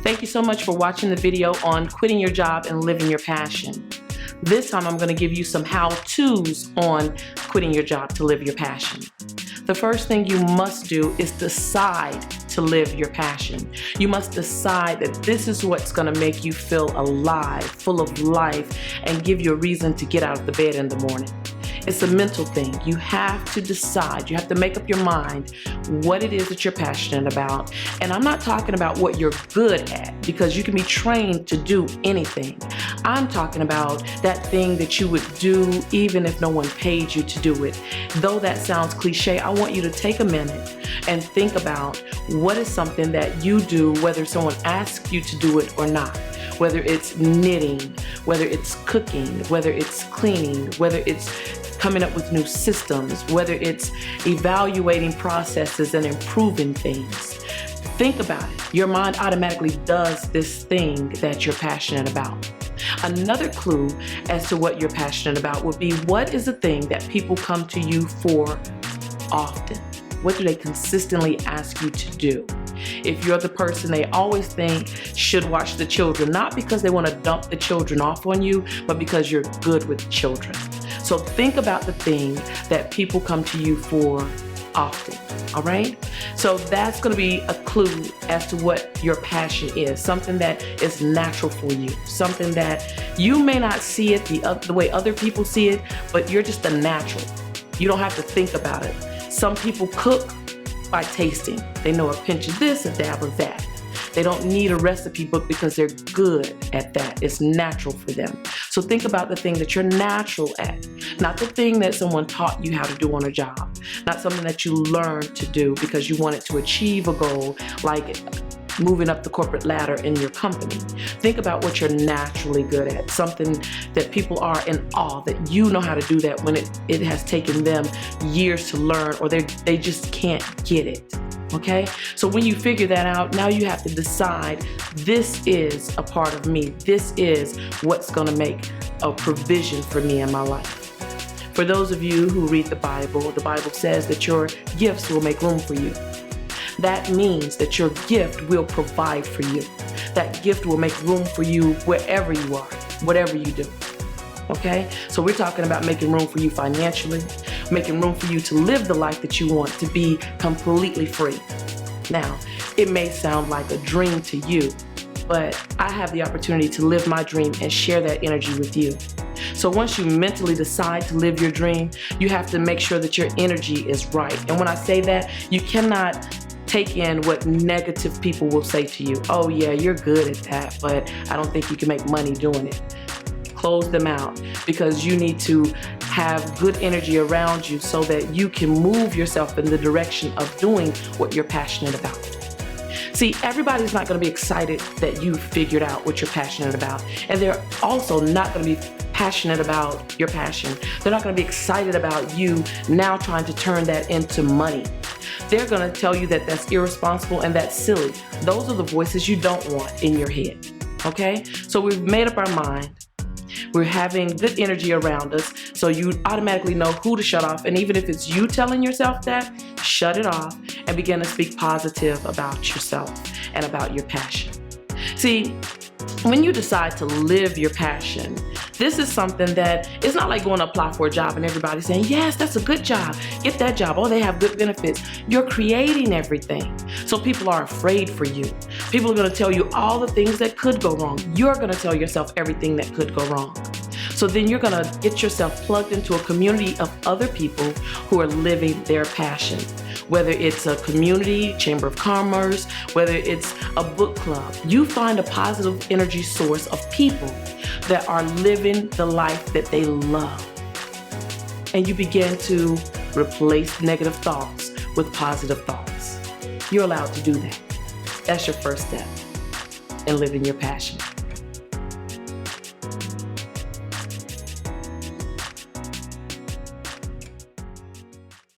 Thank you so much for watching the video on quitting your job and living your passion. This time I'm going to give you some how-tos on quitting your job to live your passion. The first thing you must do is decide to live your passion. You must decide that this is what's going to make you feel alive, full of life, and give you a reason to get out of the bed in the morning. It's a mental thing. You have to decide, you have to make up your mind what it is that you're passionate about. And I'm not talking about what you're good at, because you can be trained to do anything. I'm talking about that thing that you would do even if no one paid you to do it. Though that sounds cliche, I want you to take a minute and think about what is something that you do, whether someone asks you to do it or not. Whether it's knitting, whether it's cooking, whether it's cleaning, whether it's coming up with new systems, whether it's evaluating processes and improving things. Think about it. Your mind automatically does this thing that you're passionate about. Another clue as to what you're passionate about would be, what is the thing that people come to you for often? What do they consistently ask you to do? If you're the person they always think should watch the children, not because they want to dump the children off on you, but because you're good with children. So think about the thing that people come to you for often, all right? So that's going to be a clue as to what your passion is, something that is natural for you, something that you may not see it the way other people see it, but you're just a natural. You don't have to think about it. Some people cook by tasting. They know a pinch of this, a dab of that. They don't need a recipe book because they're good at that. It's natural for them. So think about the thing that you're natural at, not the thing that someone taught you how to do on a job, not something that you learned to do because you wanted to achieve a goal like moving up the corporate ladder in your company. Think about what you're naturally good at, something that people are in awe that you know how to do that when it has taken them years to learn, or they just can't get it. Okay? So when you figure that out, now you have to decide, this is a part of me. This is what's going to make a provision for me in my life. For those of you who read the Bible says that your gifts will make room for you. That means that your gift will provide for you. That gift will make room for you wherever you are, whatever you do. Okay? So we're talking about making room for you financially, making room for you to live the life that you want, to be completely free. Now, it may sound like a dream to you, but I have the opportunity to live my dream and share that energy with you. So once you mentally decide to live your dream, you have to make sure that your energy is right. And when I say that, you cannot take in what negative people will say to you. Oh yeah, you're good at that, but I don't think you can make money doing it. Close them out, because you need to have good energy around you so that you can move yourself in the direction of doing what you're passionate about. See, everybody's not going to be excited that you figured out what you're passionate about, and they're also not going to be passionate about your passion. They're not going to be excited about you now trying to turn that into money. They're going to tell you that that's irresponsible and that's silly. Those are the voices you don't want in your head. Okay? So we've made up our mind. We're having good energy around us, so you automatically know who to shut off. And even if it's you telling yourself that, shut it off and begin to speak positive about yourself and about your passion. See, when you decide to live your passion, this is something that it's not like going to apply for a job and everybody's saying, yes, that's a good job, get that job, oh, they have good benefits. You're creating everything. So people are afraid for you. People are going to tell you all the things that could go wrong. You're going to tell yourself everything that could go wrong. So then you're going to get yourself plugged into a community of other people who are living their passion. Whether it's a community, chamber of commerce, whether it's a book club, you find a positive energy source of people that are living the life that they love. And you begin to replace negative thoughts with positive thoughts. You're allowed to do that. That's your first step in living your passion.